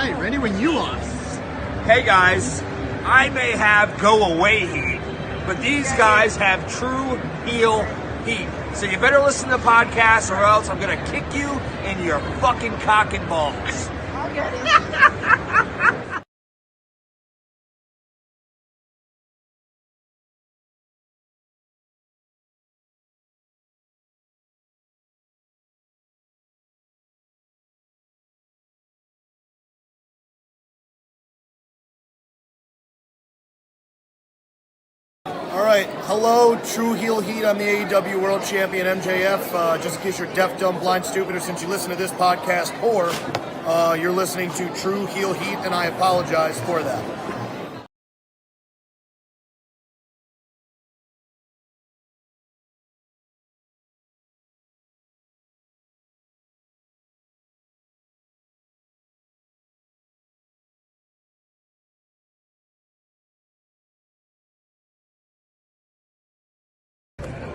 right, ready when you are. Hey guys, I may have go away heat, but these guys have true heel heat. So you better listen to the podcast or else I'm gonna kick you in your fucking cock and balls. I'll get it. All right, hello, True Heel Heat. I'm the AEW World Champion MJF. Just in case you're deaf, dumb, blind, stupid, or since you listen to this podcast poor, you're listening to True Heel Heat, and I apologize for that.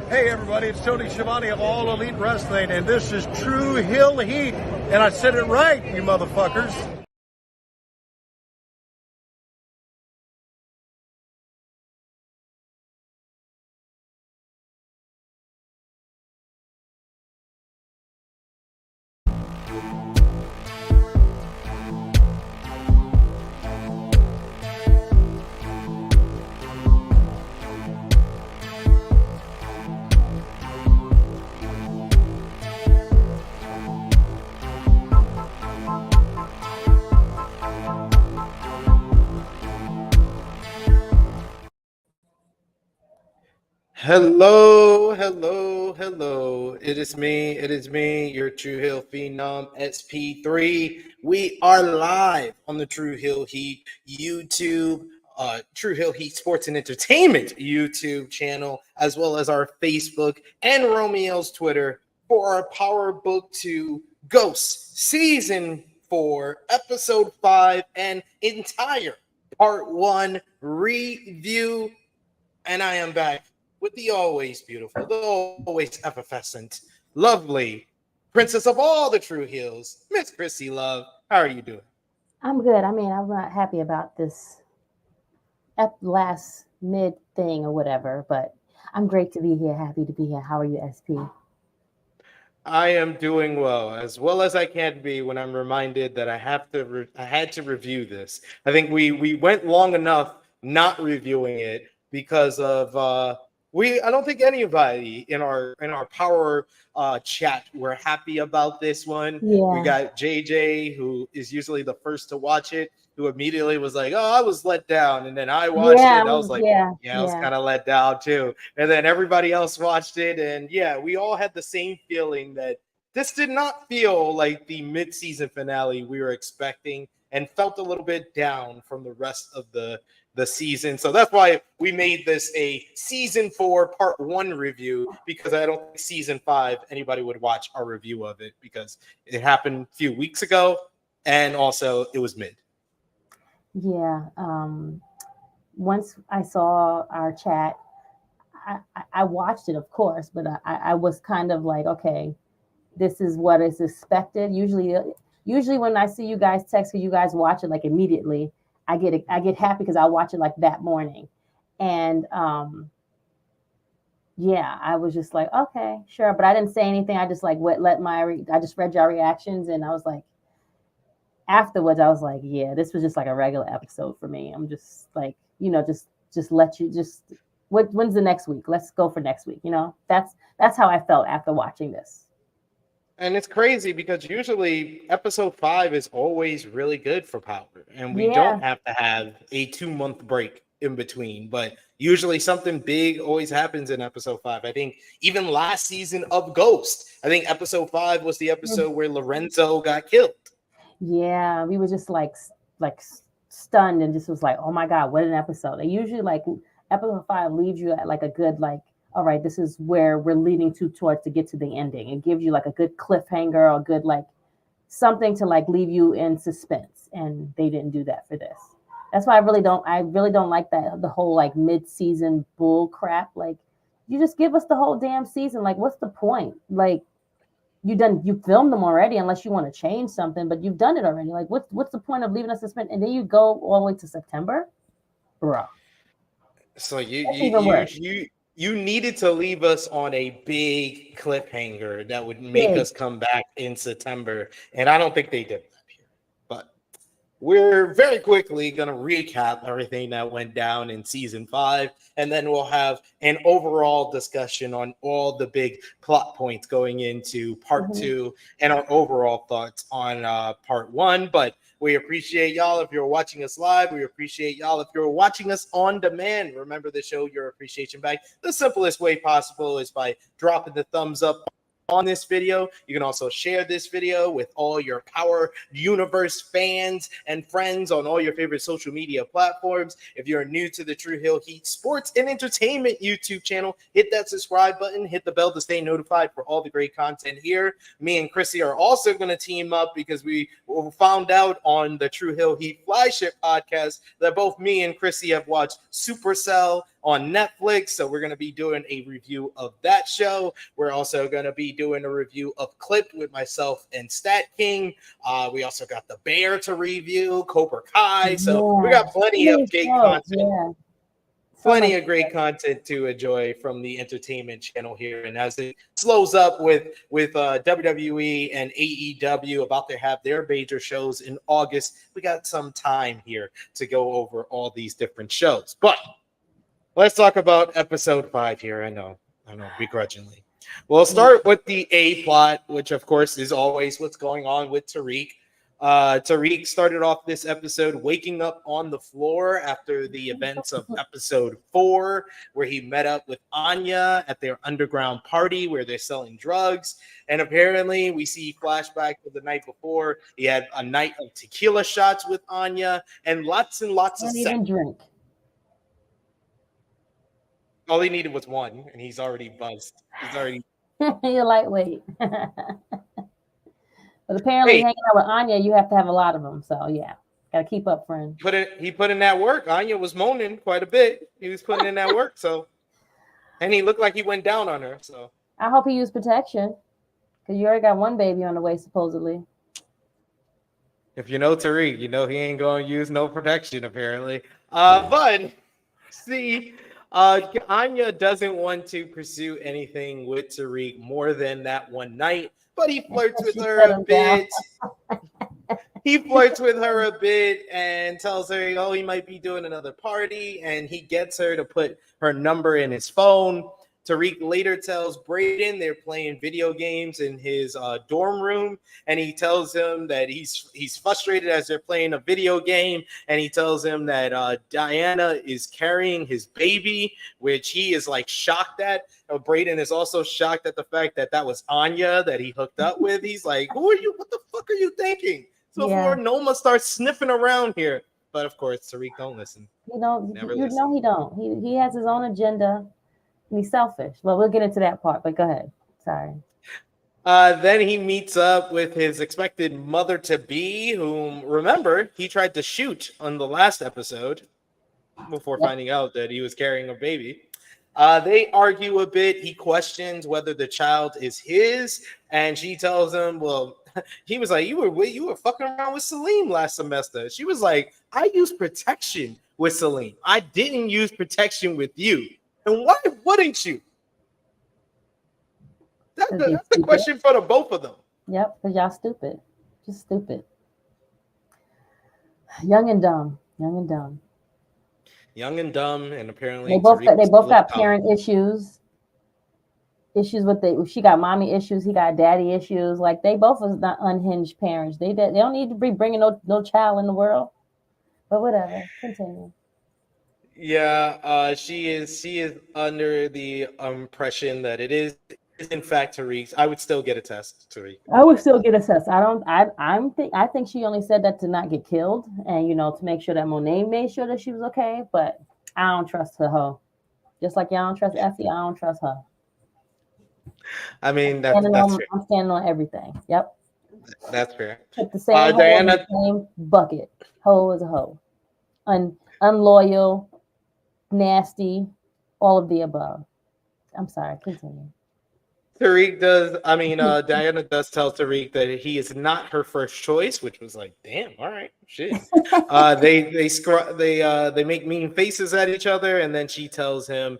Hey everybody, it's Tony Schiavone of All Elite Wrestling, and this is True Heel Heat, and I said it right, you motherfuckers. Hello. It is me, your True Hill Phenom SP3. We are live on the True Hill Heat YouTube, True Hill Heat Sports and Entertainment YouTube channel, as well as our Facebook and Romeo's Twitter for our Power Book 2 Ghosts Season 4, Episode 5, and entire Part 1 review. And I am back with the always beautiful, the always effervescent, lovely princess of all the True Heels, Miss Krssi Love. How are you doing? I'm good. I mean, I'm not happy about this last mid thing or whatever, but I'm great to be here. Happy to be here. How are you, SP? I am doing well as I can be when I'm reminded that I had to review this. I think we went long enough not reviewing it because of I don't think anybody in our power chat were happy about this one. Yeah. We got JJ, who is usually the first to watch it, who immediately was like, "Oh, I was let down," and then I watched it. And I was like, "Yeah, I was kind of let down too." And then everybody else watched it, and yeah, we all had the same feeling that this did not feel like the mid-season finale we were expecting, and felt a little bit down from the rest of the season. So that's why we made this a season 4 part 1 review, because I don't think season 5 anybody would watch our review of it because it happened a few weeks ago, and also it was mid. Yeah. Once I saw our chat, I watched it, of course, but I was kind of like, okay, this is what is expected. Usually when I see you guys text, you guys watch it like immediately, I get happy because I watch it like that morning. And yeah, I was just like, okay, sure. But I didn't say anything. I just like I just read your reactions, and I was like, afterwards, I was like, yeah, this was just like a regular episode for me. I'm just like, when's the next week? Let's go for next week. That's how I felt after watching this. And it's crazy because usually episode 5 is always really good for Power, and we don't have to have a 2-month break in between. But usually something big always happens in episode 5. I think even last season of Ghost, I think episode 5 was the episode where Lorenzo got killed. Yeah, we were just like stunned and just was like, oh my God, what an episode. They usually like episode 5 leaves you at like a good like, all right, this is where we're leading towards to get to the ending. It gives you like a good cliffhanger or a good like something to like leave you in suspense. And they didn't do that for this. That's why I really don't like that the whole like mid-season bull crap. Like, you just give us the whole damn season. Like, what's the point? Like, you filmed them already, unless you want to change something, but you've done it already. Like, what's the point of leaving us suspended and then you go all the way to September, bro? So That's even worse. you needed to leave us on a big cliffhanger that would make Big. us come back in September, and I don't think they did that here. But we're very quickly going to recap everything that went down in season 5, and then we'll have an overall discussion on all the big plot points going into part Mhm. 2 and our overall thoughts on part 1. But we appreciate y'all if you're watching us live. We appreciate y'all if you're watching us on demand. Remember to show your appreciation back. The simplest way possible is by dropping the thumbs up on this video. You can also share this video with all your Power Universe fans and friends on all your favorite social media platforms. If you're new to the True Hill Heat Sports and Entertainment YouTube channel, hit that subscribe button, hit the bell to stay notified for all the great content here. Me and Krssi are also going to team up because we found out on the True Hill Heat Flagship podcast that both me and Krssi have watched Supercell on Netflix. So we're going to be doing a review of that show. We're also going to be doing a review of Clip with myself and Stat King. We also got The Bear to review, Cobra Kai. So we got plenty of great content. Yeah. Plenty of great content to enjoy from the entertainment channel here. And as it slows up with WWE and AEW about to have their major shows in August, we got some time here to go over all these different shows. But let's talk about episode 5 here. I know, begrudgingly. We'll start with the A plot, which of course is always what's going on with Tariq. Tariq started off this episode waking up on the floor after the events of episode 4, where he met up with Anya at their underground party where they're selling drugs. And apparently we see flashback to the night before. He had a night of tequila shots with Anya and lots of Don't sex. even drink. All he needed was one, and he's already buzzed. He's already. You're lightweight. But apparently, hanging out with Anya, you have to have a lot of them. So yeah, gotta keep up, friend. He put in that work. Anya was moaning quite a bit. He was putting in that work. So, and he looked like he went down on her. So I hope he used protection, because you already got one baby on the way, supposedly. If you know Tariq, you know he ain't gonna use no protection apparently. But see. Anya doesn't want to pursue anything with Tariq more than that one night, but he flirts with her a bit. He flirts with her a bit and tells her, oh, he might be doing another party, and he gets her to put her number in his phone. Tariq later tells Braden they're playing video games in his dorm room, and he tells him that he's frustrated as they're playing a video game, and he tells him that Diana is carrying his baby, which he is like shocked at. Braden is also shocked at the fact that that was Anya that he hooked up with. He's like, who are you? What the fuck are you thinking? So before Noma starts sniffing around here. But of course, Tariq don't listen. He don't. He don't. He has his own agenda. He's selfish. Well, we'll get into that part, but go ahead. Sorry. Then he meets up with his expected mother-to-be, whom, remember, he tried to shoot on the last episode before finding out that he was carrying a baby. They argue a bit. He questions whether the child is his, and she tells him, well, he was like, you were fucking around with Salim last semester. She was like, I used protection with Salim. I didn't use protection with you. And why wouldn't you? That's the question for the both of them. Yep, because y'all stupid. Just stupid. Young and dumb. Young and dumb. Young and dumb, and apparently they both got parent issues. Issues with she got mommy issues, he got daddy issues. Like they both was not unhinged parents. They don't need to be bringing no child in the world. But whatever, continue. Yeah, she is under the impression that it is in fact Tariq's. I would still get a test, Tariq. I would still get a test. I think she only said that to not get killed and to make sure that Monet made sure that she was okay. But I don't trust her hoe. Just like y'all don't trust Effie, I don't trust her. I mean that's fair. I'm standing on everything. Yep. That's fair. Put the same Diana, the same bucket. Hoe is a hoe. Unloyal. Nasty, all of the above. I'm sorry, continue. Tariq does. I mean, Diana does tell Tariq that he is not her first choice, which was like, damn, all right, shit. They make mean faces at each other, and then she tells him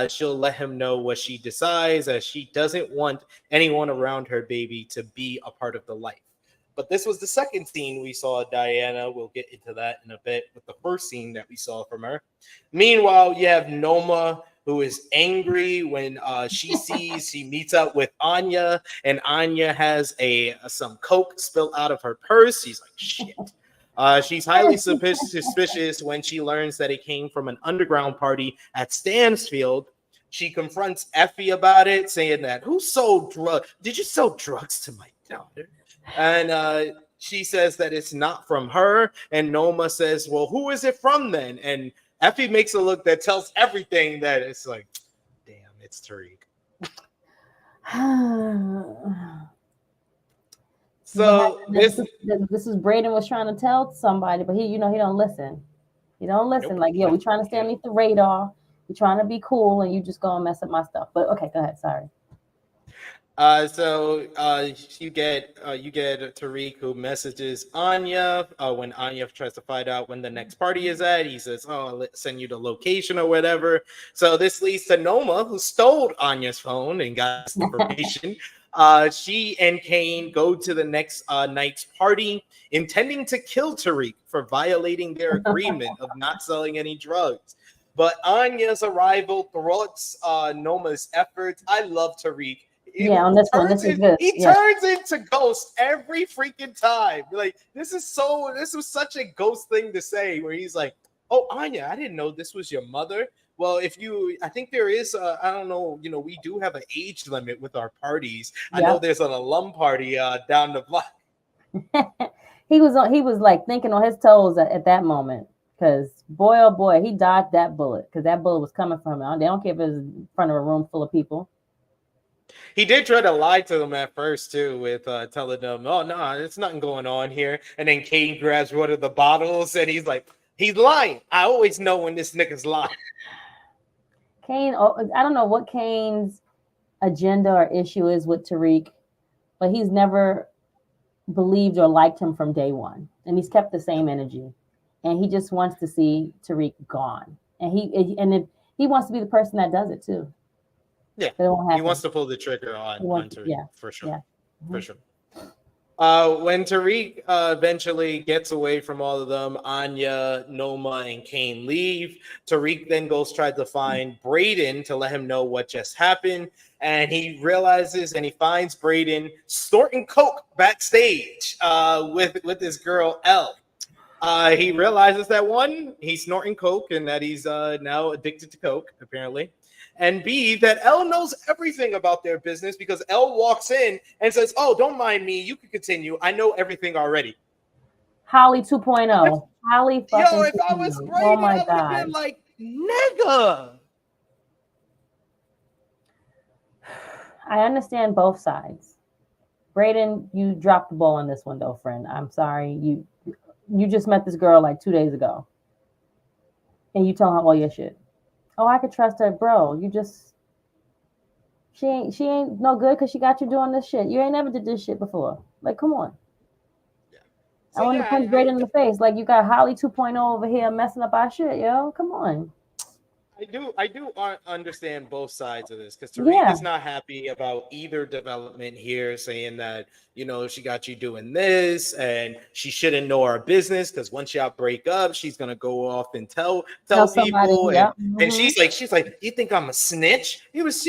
she'll let him know what she decides, as she doesn't want anyone around her baby to be a part of the life. But this was the second scene we saw Diana. We'll get into that in a bit with the first scene that we saw from her. Meanwhile, you have Noma, who is angry when she meets up with Anya, and Anya has some coke spilled out of her purse. She's like, shit. She's highly suspicious when she learns that it came from an underground party at Stansfield. She confronts Effie about it, saying that, who sold drugs? Did you sell drugs to my daughter? And she says that it's not from her. And Noma says, well, who is it from then? And Effie makes a look that tells everything that it's like, damn, it's Tariq. So this is Braden was trying to tell somebody, but he don't listen. He don't listen. Nope. Like, yeah, we're trying to stay underneath the radar. We're trying to be cool, and you just go and mess up my stuff. But okay, go ahead. Sorry. So you get Tariq, who messages Anya when Anya tries to find out when the next party is at. He says, "Oh, I'll send you the location or whatever." So this leads to Noma, who stole Anya's phone and got this information. She and Kane go to the next night's party, intending to kill Tariq for violating their agreement of not selling any drugs. But Anya's arrival thwarts Noma's efforts. I love Tariq. On this one, this is good. He turns into Ghost every freaking time. Like, this was such a Ghost thing to say, where he's like, "Oh, Anya, I didn't know this was your mother." Well, I think there is, I don't know, we do have an age limit with our parties. I know there's an alum party down the block. He was like thinking on his toes at that moment, because boy, oh boy, he dodged that bullet, because that bullet was coming from him. They don't care if it was in front of a room full of people. He did try to lie to them at first too, with telling them, "Oh no, there's nothing going on here." And then Kane grabs one of the bottles, and he's like, "He's lying. I always know when this nigga's lying." Kane, I don't know what Kane's agenda or issue is with Tariq, but he's never believed or liked him from day one, and he's kept the same energy, and he just wants to see Tariq gone, and he wants to be the person that does it too. Yeah, he wants to pull the trigger on Tariq, for sure. Yeah. For sure. When Tariq eventually gets away from all of them, Anya, Noma, and Kane leave. Tariq then goes try to find Braden to let him know what just happened, and he realizes and he finds Braden snorting coke backstage with his girl Elle. He realizes that one, he's snorting coke and that he's now addicted to coke, apparently. And B, that Elle knows everything about their business, because Elle walks in and says, "Oh, don't mind me. You can continue. I know everything already." Holly 2.0. Holly fucking 2.0. If I was Braden, I would have been like, nigga. I understand both sides. Braden, you dropped the ball on this one, though, friend. I'm sorry. You just met this girl like 2 days ago, and you tell her all your shit. Oh, I could trust her, bro. She ain't no good because she got you doing this shit. You ain't never did this shit before. Like, come on. Yeah. So, I want to punch Braden in the face. Like, you got Holly 2.0 over here messing up our shit, yo. Come on. I do understand both sides of this, because Tariq is not happy about either development here, saying that, she got you doing this and she shouldn't know our business, because once y'all break up, she's gonna go off and tell people. And she's like, "You think I'm a snitch?" He was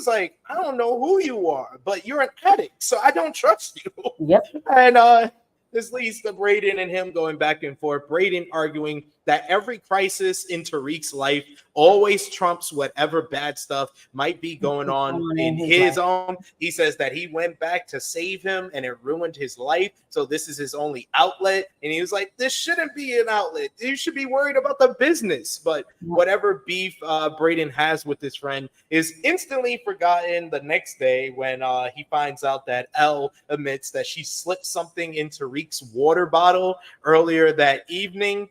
like, "I don't know who you are, but you're an addict, so I don't trust you." Yep. And this leads to Braden and him going back and forth. Braden arguing that every crisis in Tariq's life always trumps whatever bad stuff might be going on in his own. He says that he went back to save him and it ruined his life, so this is his only outlet. And he was like, "This shouldn't be an outlet. You should be worried about the business." But whatever beef Braden has with his friend is instantly forgotten the next day when he finds out that Elle admits that she slipped something in Tariq's water bottle earlier that evening.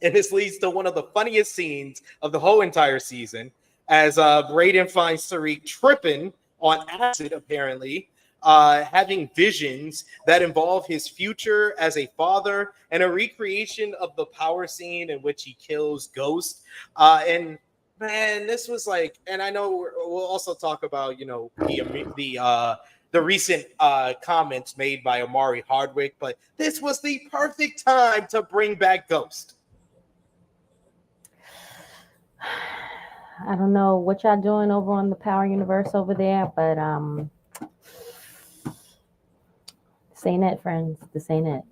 And this leads to one of the funniest scenes of the whole entire season, as Braden finds Tariq tripping on acid, apparently, having visions that involve his future as a father and a recreation of the power scene in which he kills Ghost. And man, this was like, and I know we'll also talk about, you know, the recent comments made by Amari Hardwick, but this was the perfect time to bring back Ghost. I don't know what y'all doing over on the Power Universe over there, but this ain't it, friends. This ain't it.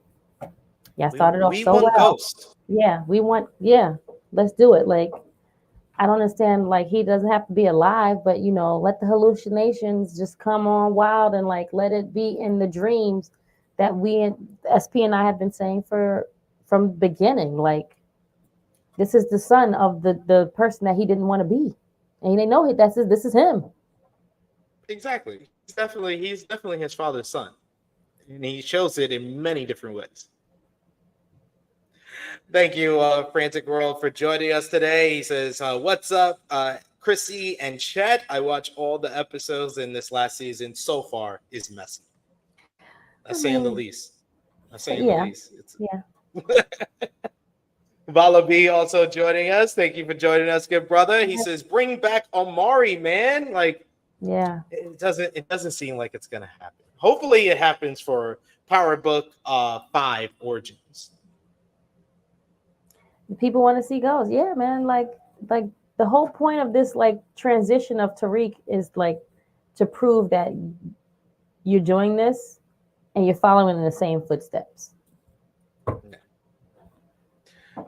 Yeah, started off so well. Ghost. Yeah, we want. Yeah, let's do it. Like, I don't understand. Like, he doesn't have to be alive, but you know, let the hallucinations just come on wild and like let it be in the dreams that we, SP and I, have been saying from the beginning. Like, this is the son of the person that he didn't want to be, and they know this is him. Exactly. He's definitely his father's son, and he shows it in many different ways. Thank you, Frantic World, for joining us today. He says, "What's up, Krssi and Chet? I watch all the episodes in this last season. So far, is messy. That's saying the least. That's saying the least. Yeah." Vala B also joining us. Thank you for joining us, good brother. He says, "Bring back Amari, man." Like, yeah, it doesn't seem like it's gonna happen. Hopefully, it happens for Power Book 5 Origins. People want to see Ghost. Yeah, man. Like the whole point of this like transition of Tariq is like to prove that you're doing this and you're following in the same footsteps.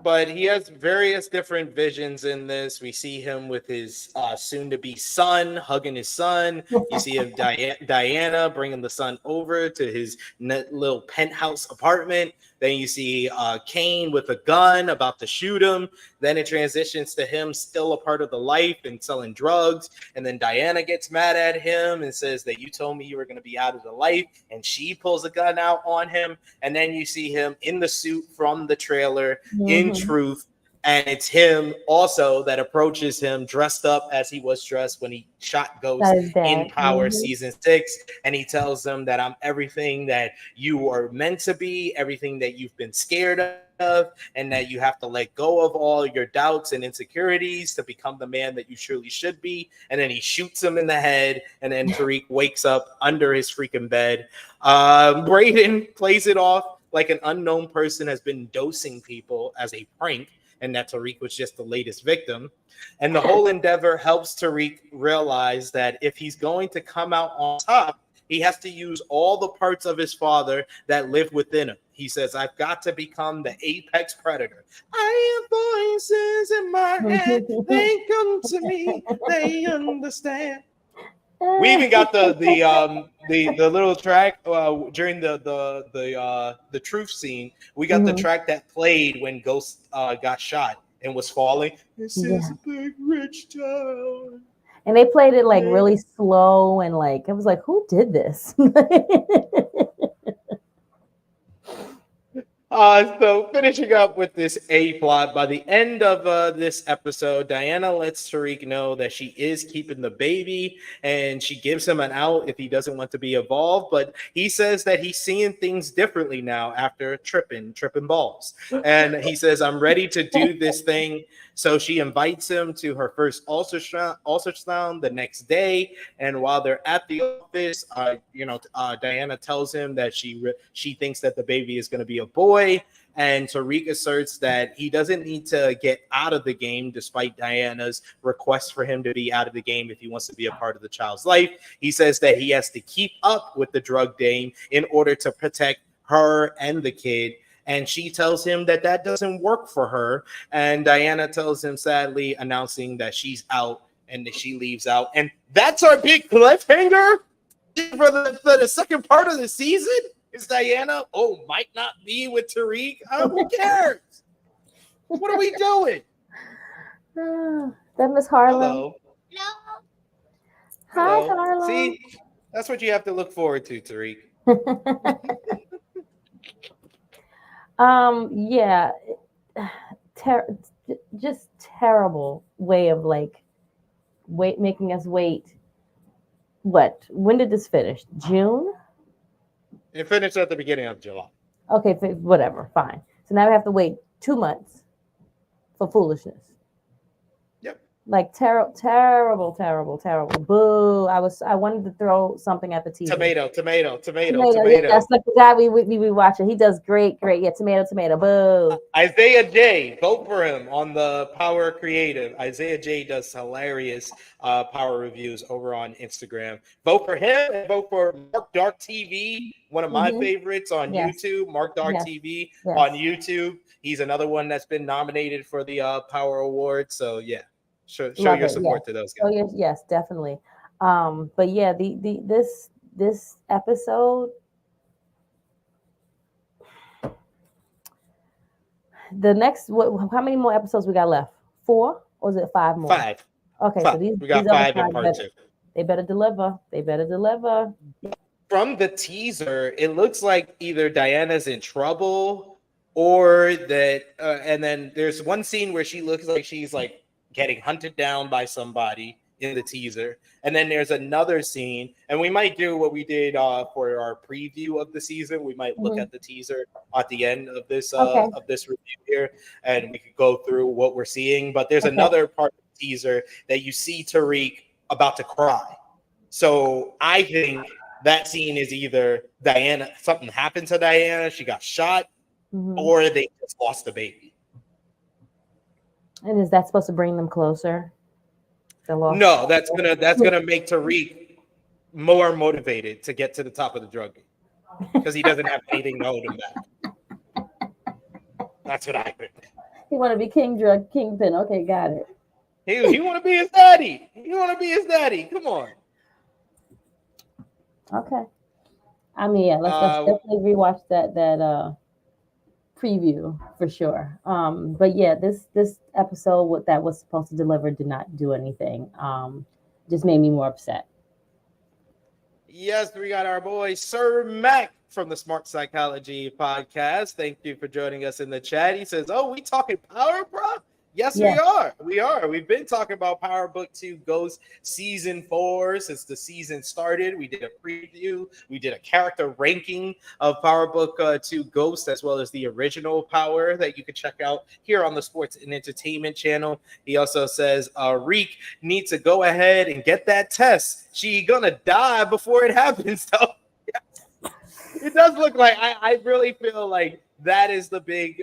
But he has various different visions in this. We see him with his soon-to-be son, hugging his son. You see him, Diana, bringing the son over to his little penthouse apartment. Then you see Kane with a gun about to shoot him. Then it transitions to him still a part of the life and selling drugs. And then Diana gets mad at him and says that you told me you were going to be out of the life. And she pulls a gun out on him. And then you see him in the suit from the trailer in Truth. And it's him also that approaches him dressed up as he was dressed when he shot Ghost in Power season 6. And he tells them that I'm everything that you are meant to be, everything that you've been scared of, and that you have to let go of all your doubts and insecurities to become the man that you truly should be. And then he shoots him in the head. And then Tariq wakes up under his freaking bed. Braden plays it off like an unknown person has been dosing people as a prank, and that Tariq was just the latest victim. And the whole endeavor helps Tariq realize that if he's going to come out on top, he has to use all the parts of his father that live within him. He says, I've got to become the apex predator. I have voices in my head. They come to me. They understand. We even got the little track during the truth scene. We got the track that played when Ghost got shot and was falling. This is a big rich town. And they played it like really slow and like it was like, who did this? So finishing up with this A plot, by the end of this episode, Diana lets Tariq know that she is keeping the baby, and she gives him an out if he doesn't want to be involved. But he says that he's seeing things differently now after tripping balls, and he says, "I'm ready to do this thing." So she invites him to her first ultrasound the next day, and while they're at the office, Diana tells him that she thinks that the baby is going to be a boy. And Tariq asserts that he doesn't need to get out of the game, despite Diana's request for him to be out of the game if he wants to be a part of the child's life. He says that he has to keep up with the drug dame in order to protect her and the kid. And she tells him that that doesn't work for her. And Diana tells him, sadly, announcing that she's out and that she leaves out. And that's our big cliffhanger for the second part of the season. Is Diana, might not be with Tariq? Who cares? What are we doing? That Miss Harlow. Hello. Hi, Harlow. See, that's what you have to look forward to, Tariq. Yeah. Just terrible way of like making us wait what? When did this finish? June? It finished at the beginning of July. Okay, whatever, fine. So now we have to wait 2 months for foolishness. Yep. Like terrible. Boo! I wanted to throw something at the TV. Tomato. Yeah, that's like the guy we watching. He does great. Yeah, tomato. Boo! Isaiah J. Vote for him on the Power Creative. Isaiah J. does hilarious power reviews over on Instagram. Vote for him and vote for Mark Dark TV, one of my favorites on YouTube. Mark Dark TV on YouTube. He's another one that's been nominated for the Power Award. So yeah, show your support to those guys. Oh yes, definitely. But yeah, this episode. The next, how many more episodes we got left? 4 or is it 5 more? 5. Okay, 5. so we got 5 in part 2. They better deliver. From the teaser, it looks like either Diana's in trouble or that, and then there's one scene where she looks like she's like getting hunted down by somebody in the teaser, and then there's another scene, and we might do what we did for our preview of the season. We might look at the teaser at the end of this review here, and we could go through what we're seeing. But there's another part of the teaser that you see Tariq about to cry. So I think that scene is either Diana, something happened to Diana, she got shot, or they just lost the baby. And is that supposed to bring them closer? No, that's gonna make Tariq more motivated to get to the top of the drug game because he doesn't have anything to hold him back. That's what I think. He want to be kingpin. Okay, got it. He want to be his daddy. Come on. Okay. I mean, yeah, let's definitely rewatch that preview for sure. But yeah, this episode that was supposed to deliver did not do anything. Just made me more upset. Yes, we got our boy Sir Mac from the Smart Psychology podcast. Thank you for joining us in the chat. He says, "Oh, we talking power, bro?" Yes, we are. We've been talking about Power Book 2 Ghost Season 4 since the season started. We did a preview. We did a character ranking of Power Book 2 Ghost, as well as the original Power that you can check out here on the Sports and Entertainment channel. He also says, Reek needs to go ahead and get that test. She gonna die before it happens, though. It does look like I really feel like that is the big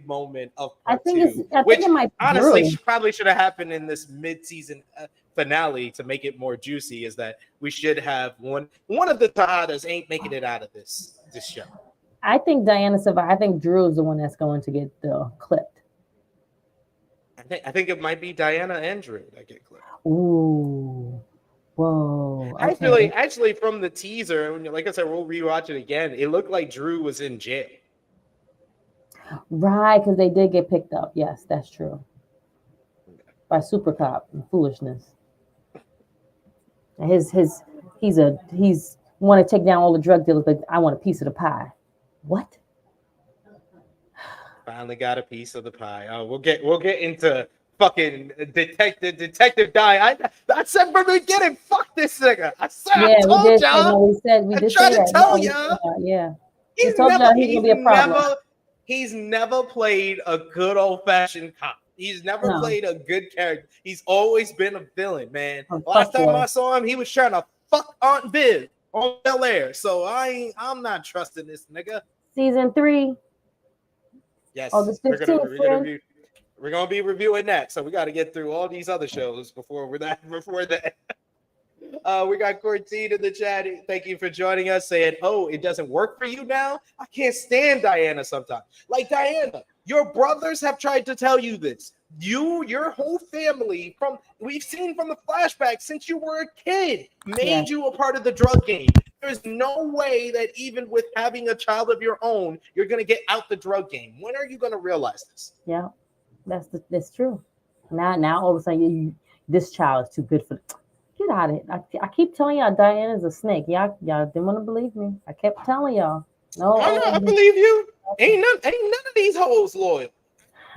moment of part 2, which honestly probably should have happened in this mid-season finale to make it more juicy. Is that we should have one of the Tahadas ain't making it out of this show. I think Diana survived. I think Drew is the one that's going to get clipped. I think it might be Diana and Drew that get clipped. Ooh. Whoa. Okay. I feel like actually from the teaser, like I said, we'll rewatch it again. It looked like Drew was in jail. Right, because they did get picked up. Yes, that's true. By Super Cop and foolishness. And he's want to take down all the drug dealers, but I want a piece of the pie. What? Finally got a piece of the pie. Oh, we'll get into fucking detective die. I said from the beginning, fuck this nigga. I told y'all. I tried to tell y'all. Yeah. He's never played a good old-fashioned cop. He's never played a good character. He's always been a villain, man. Last time I saw him, he was trying to fuck Aunt Viv on Bel Air. So I'm not trusting this nigga. Season 3. Yes. August 15th. We're gonna be reviewing that. So we got to get through all these other shows before that. We got Cortine in the chat. Thank you for joining us. Saying, "Oh, it doesn't work for you now." I can't stand Diana sometimes. Like Diana, your brothers have tried to tell you this. Your whole family, we've seen from the flashback since you were a kid, made you a part of the drug game. There's no way that even with having a child of your own, you're gonna get out the drug game. When are you gonna realize this? Yeah, that's true. Now all of a sudden this child is too good for. Get out of it. I keep telling y'all Diana's a snake. Y'all didn't want to believe me. I kept telling y'all. No, I believe you. Ain't none of these hoes loyal.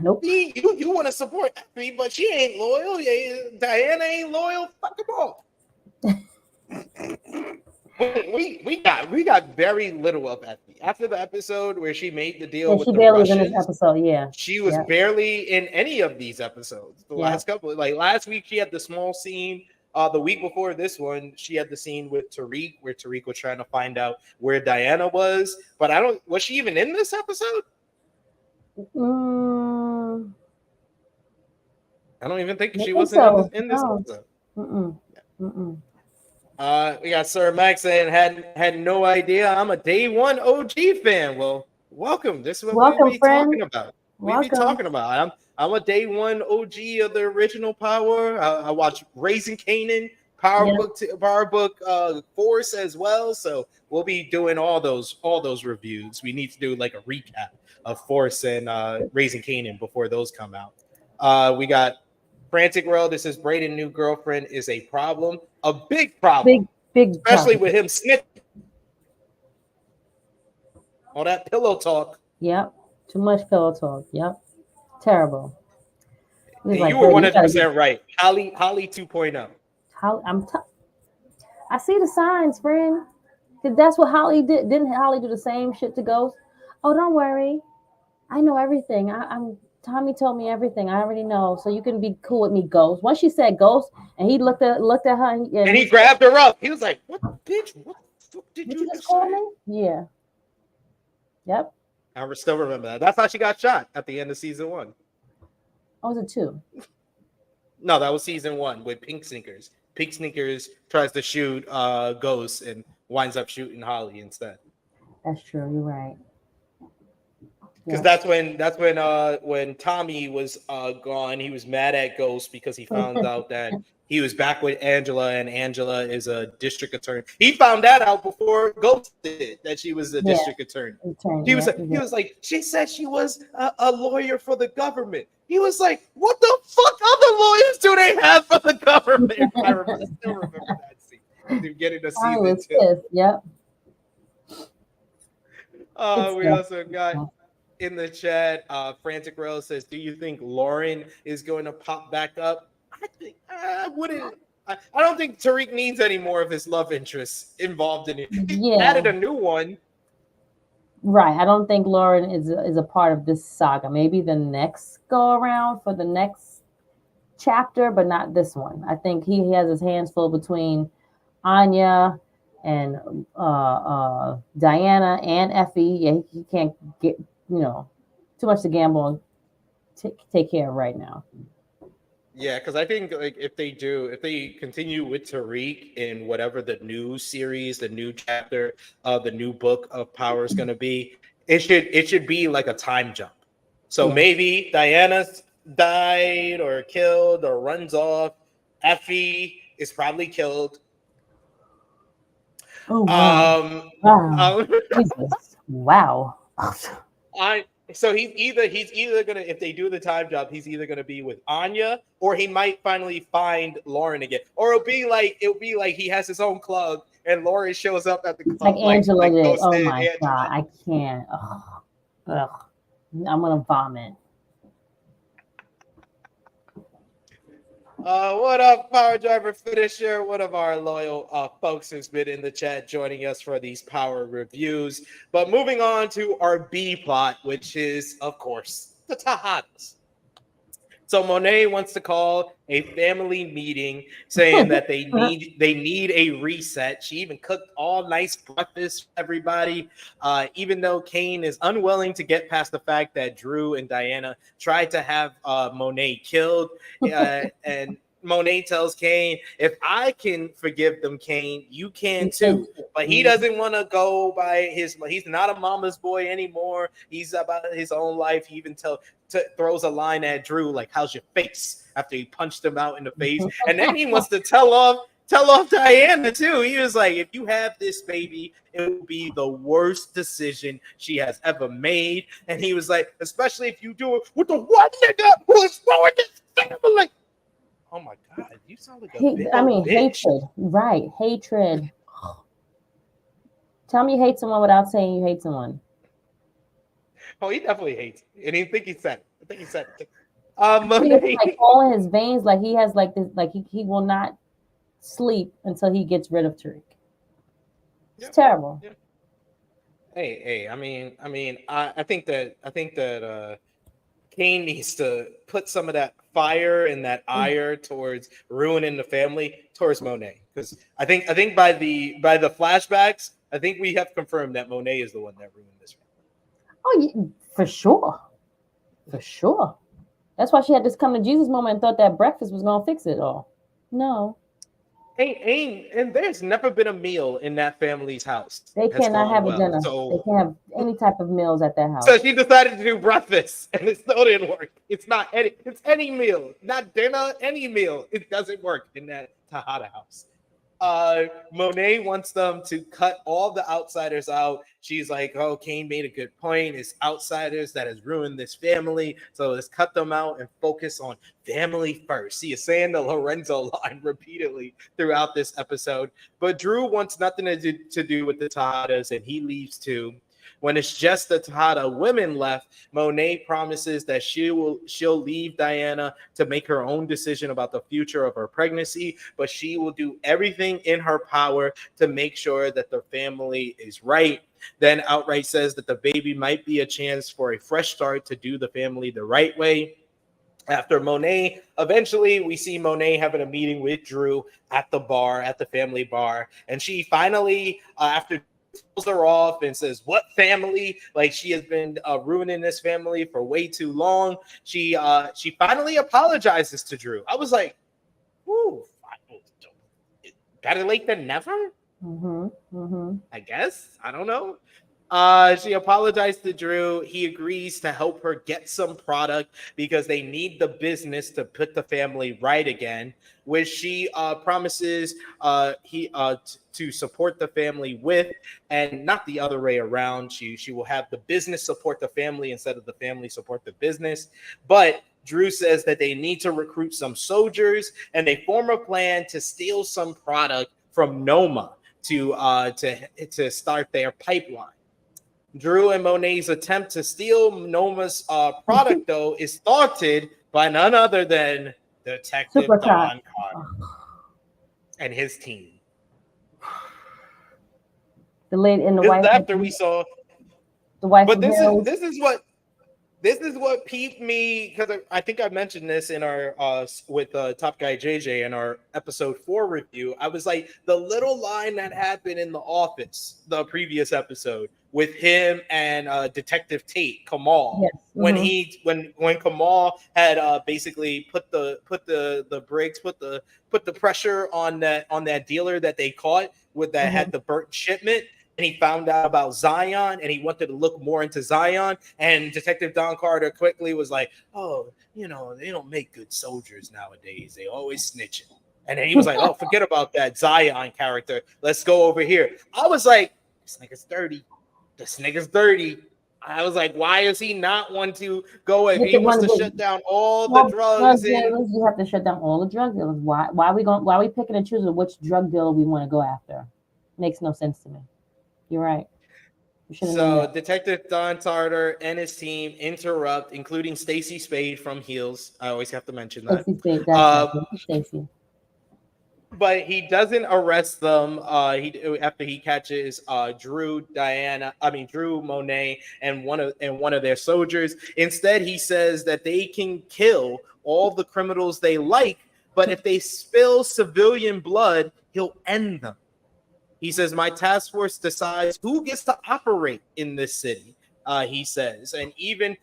Nope. You want to support Effie, but she ain't loyal. Diana ain't loyal. Fuck them all. We got very little of Effie after the episode where she made the deal Yeah, with she the barely was in this Russians. episode. Yeah. She was Yeah. barely in any of these episodes. The Yeah. last couple, like last week, she had the small scene. The week before this one, she had the scene with Tariq, where Tariq was trying to find out where Diana was. But I don't. Was she even in this episode? Mm, I don't even think I she think wasn't in this, so. in this No. episode. Mm-mm. Mm-mm. We got Sir Max saying had no idea. I'm a day one OG fan. Well, welcome. This is what Welcome, we be friend. talking about. We be Welcome. talking about. I'm a day one OG of the original Power. I watch Raising Kanan, Power Book Force as well. So we'll be doing all those reviews. We need to do like a recap of Force and Raising Kanan before those come out. We got Frantic World. This is Brayden's new girlfriend is a problem, a big problem, Big especially problem. with him snitching. All that pillow talk. Yep. Too much pillow talk. Yep. Terrible. And you were 100% right. Holly 2.0. I see the signs, friend. That's what Holly did. Didn't Holly do the same shit to Ghost? Oh, don't worry. I know everything. I'm Tommy told me everything. I already know. So you can be cool with me, Ghost. Once she said Ghost, and he looked at her, and he grabbed her up. He was like, "What, bitch? What the fuck did you just call me?" Yeah. Yep. I still remember that. That's how she got shot at the end of season 1. Oh, was it 2? No, that was season 1 with Pink Sneakers. Pink Sneakers tries to shoot Ghost and winds up shooting Holly instead. That's true. You're right. Because that's when Tommy was gone, he was mad at Ghost because he found out that he was back with Angela, and Angela is a district attorney. He found that out before Ghost did, that she was a district attorney. He was like, she said she was a lawyer for the government. He was like, what the fuck other lawyers do they have for the government? I still remember that scene. They're getting to season 2. Yep. We also got in the chat, Frantic Rail says, do you think Lauren is going to pop back up? I wouldn't. I don't think Tariq needs any more of his love interests involved in it. He added a new one. Right. I don't think Lauren is a part of this saga. Maybe the next go around for the next chapter, but not this one. I think he has his hands full between Anya and Diana and Effie. Yeah, he can't get too much to gamble and take care of right now. Yeah, because I think like if they continue with Tariq in whatever the new series, the new chapter of the new book of power is going to be, it should be like a time jump. So maybe Diana's died or killed or runs off. Effie is probably killed. Oh wow! Jesus! Wow! So he's either gonna, if they do the time job, he's either gonna be with Anya, or he might finally find Lauren again, or it'll be like he has his own club and Lauren shows up at the club like Angela did. Oh my Angela. God, I can't. Ugh. I'm gonna vomit. What up, Power Driver Finisher? One of our loyal folks who's been in the chat joining us for these power reviews. But moving on to our B plot, which is, of course, the Tejadas. So Monet wants to call a family meeting, saying that they need a reset. She even cooked all nice breakfast for everybody, even though Kane is unwilling to get past the fact that Drew and Diana tried to have Monet killed. And Monet tells Kane, if I can forgive them, Kane, you can too. But he doesn't want to go by he's not a mama's boy anymore. He's about his own life. He even throws a line at Drew, like, how's your face? After he punched him out in the face. And then he wants to tell off Diana too. He was like, if you have this baby, it will be the worst decision she has ever made. And he was like, especially if you do it with the one nigga who is throwing this family. Oh my God, you sound like a bitch. Hatred. Right, hatred. Tell me you hate someone without saying you hate someone. Oh, he definitely hates it. And I think he said it. Like all in his veins, like he has like this, like he will not sleep until he gets rid of Tariq. It's Yep. terrible. Yep. Hey, I think that Kane needs to put some of that fire and that ire towards ruining the family towards Monet, because I think by the flashbacks, I think we have confirmed that Monet is the one that ruined this family. Oh, yeah, for sure. For sure. That's why she had this come to Jesus moment and thought that breakfast was gonna fix it all. No, And there's never been a meal in that family's house they has cannot gone have a well. dinner. They So can't have any type of meals at that so house. she decided to do breakfast, and it still didn't work. It's any meal, not dinner, any meal. It doesn't work in that Tejada house. Monet wants them to cut all the outsiders out. She's like, "Oh, Kane made a good point. It's outsiders that has ruined this family. So let's cut them out and focus on family first." She is saying the Lorenzo line repeatedly throughout this episode. But Drew wants nothing to do with the Tejadas, and he leaves too. When it's just the Tejada women left, Monet promises that she'll leave Diana to make her own decision about the future of her pregnancy, but she will do everything in her power to make sure that the family is right. Then outright says that the baby might be a chance for a fresh start to do the family the right way. After Monet, eventually we see Monet having a meeting with Drew at the family bar, and she finally, after tells her off and says, "What family?" Like she has been ruining this family for way too long. She finally apologizes to Drew. I was like, "Ooh, better late than never." I guess. I don't know. She apologized to Drew. He agrees to help her get some product because they need the business to put the family right again, which she promises to support the family with, and not the other way around. She will have the business support the family instead of the family support the business. But Drew says that they need to recruit some soldiers, and they form a plan to steal some product from Noma to start their pipeline. Drew and Monet's attempt to steal Noma's product, though, is thwarted by none other than Detective Super cut. Don Carter and his team. The lady in the This white. is after we saw, the wife. but from Heroes. this is what peeped me, because I think I mentioned this in our with Top Guy JJ in our episode 4 review. I was like, the little line that happened in The Office, the previous episode, with him and Detective Tate, Kamal. Yes. When Kamal had basically put the brakes, put the pressure on that dealer that they caught with that had the burnt shipment, and he found out about Zion, and he wanted to look more into Zion, and Detective Don Carter quickly was like, "Oh, they don't make good soldiers nowadays. They always snitching." And then he was like, "Oh, forget about that Zion character. Let's go over here." I was like, "This nigga's dirty. This nigga's dirty." I was like, why is he not one to go if he wants to shut down all the drugs? Dealers, you have to shut down all the drug dealers. Why are we picking and choosing which drug dealer we want to go after? Makes no sense to me. You're right. So Detective Don Tartar and his team interrupt, including Stacy Spade from Heels. I always have to mention that. Stacy Spade, that's Stacy. But he doesn't arrest them. After he catches Drew, Monet, and one of their soldiers. Instead, he says that they can kill all the criminals they like, but if they spill civilian blood, he'll end them. He says, "My task force decides who gets to operate in this city." He says, and even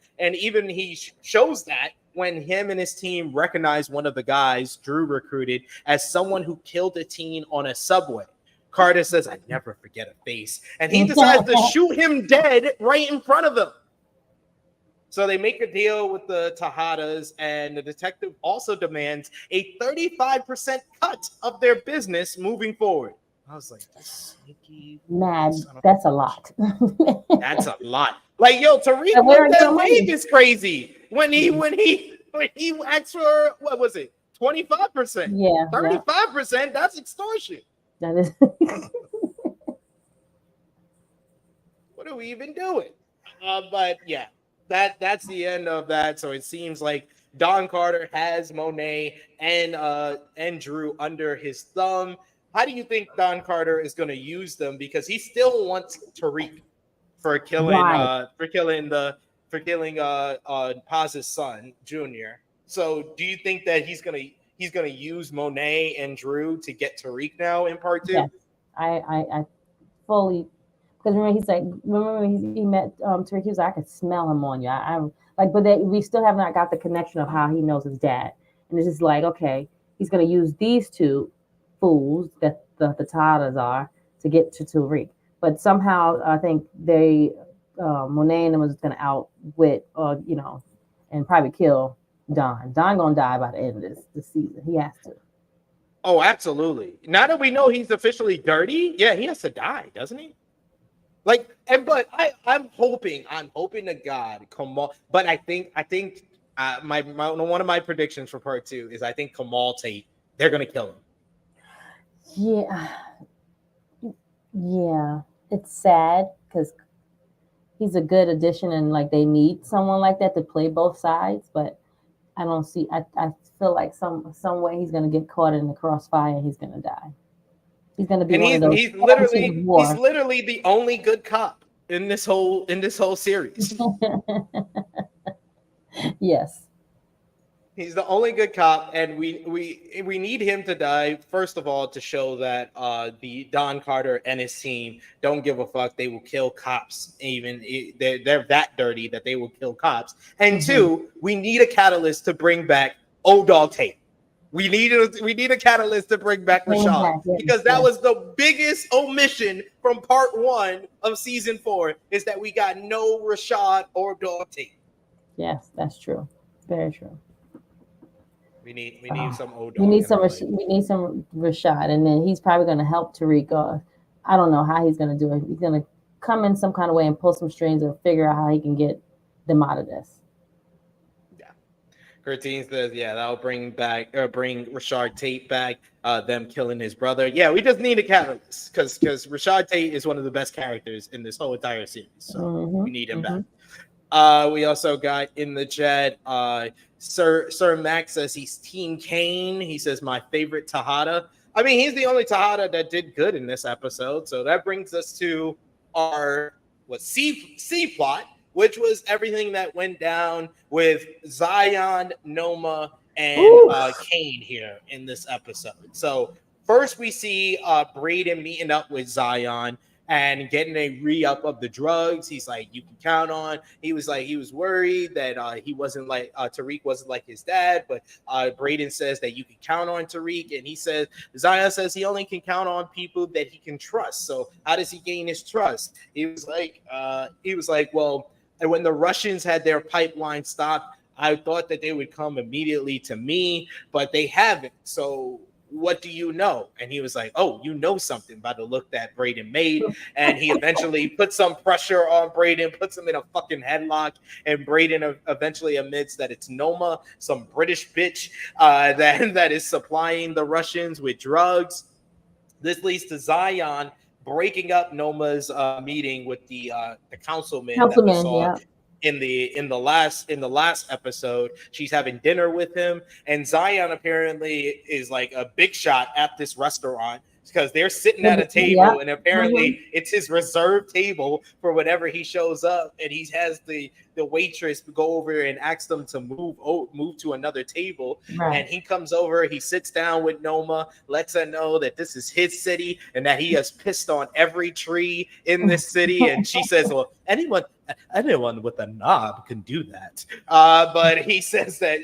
he shows that when him and his team recognize one of the guys Drew recruited as someone who killed a teen on a subway. Carter says, "I never forget a face," and he decides to shoot him dead right in front of them. So they make a deal with the Tejadas, and the detective also demands a 35% cut of their business moving forward. I was like, "This sneaky mad. That's a lot." That's a lot. Like, yo, Tariq went that Vegas crazy when he asked for, what was it, 25%? Yeah, 35%. That's extortion. That is. What are we even doing? But yeah, that's the end of that. So it seems like Don Carter has Monet and Drew under his thumb. How do you think Don Carter is going to use them? Because he still wants Tariq for killing Right. Paz's son, Junior. So do you think that he's gonna use Monet and Drew to get Tariq now in part two? Yes. I fully, because remember he's like, remember when he met Tariq, he was like, I could smell him on you. I'm like, but we still have not got the connection of how he knows his dad, and it's just like, okay, he's gonna use these two fools that the Tadas are to get to Tariq, but somehow I think Monet and them was gonna outwit, and probably kill Don. Don gonna die by the end of this season. He has to. Oh, absolutely. Now that we know he's officially dirty, yeah, he has to die, doesn't he? But I'm hoping to God Kamal. But I think my one of my predictions for part two is I think Kamal Tate, they're gonna kill him. Yeah, yeah. It's sad because he's a good addition, and like they need someone like that to play both sides. But I don't see. I feel like some way he's gonna get caught in the crossfire and he's gonna die. He's gonna be one of those. He's literally the only good cop in this whole series. Yes. He's the only good cop, and we need him to die, first of all, to show that the Don Carter and his team don't give a fuck. They will kill cops, even they're that dirty that they will kill cops. And two, we need a catalyst to bring back O-Dog Tate. We need a catalyst to bring back Rashad, because that was the biggest omission from part one of season 4, is that we got no Rashad or Dog Tate. Yes, that's true. Very true. We need some O-Dog. We need some Rashad, and then he's probably going to help Tariq. I don't know how he's going to do it. He's going to come in some kind of way and pull some strings or figure out how he can get them out of this. Yeah, Krssi says, yeah, that'll bring Rashad Tate back. Them killing his brother. Yeah, we just need a catalyst because Rashad Tate is one of the best characters in this whole entire series. So we need him back. We also got in the chat, Sir Max says he's Team Kane. He says my favorite Tejada. I mean, he's the only Tejada that did good in this episode. So that brings us to our C plot, which was everything that went down with Zion, Noma, and Kane here in this episode. So first we see Braden meeting up with Zion and getting a re-up of the drugs. He's like, you can count on. He was worried that he wasn't like Tariq wasn't like his dad, but Braden says that you can count on Tariq, and Zion says he only can count on people that he can trust. So how does he gain his trust? He was like, well, and when the Russians had their pipeline stopped, I thought that they would come immediately to me, but they haven't. So what do you know? And he was like, oh, you know something by the look that Braden made. And he eventually put some pressure on Braden, puts him in a fucking headlock, and Braden eventually admits that it's Noma, some British bitch that is supplying the Russians with drugs. This leads to Zion breaking up Noma's meeting with the councilman that we saw in the last episode. She's having dinner with him, and Zion apparently is like a big shot at this restaurant because they're sitting at a table, and apparently it's his reserved table for whenever he shows up, and he has the waitress go over and ask them to move to another table. And he comes over, he sits down with Noma, lets her know that this is his city and that he has pissed on every tree in this city. And she says, well, anyone with a knob can do that. But he says that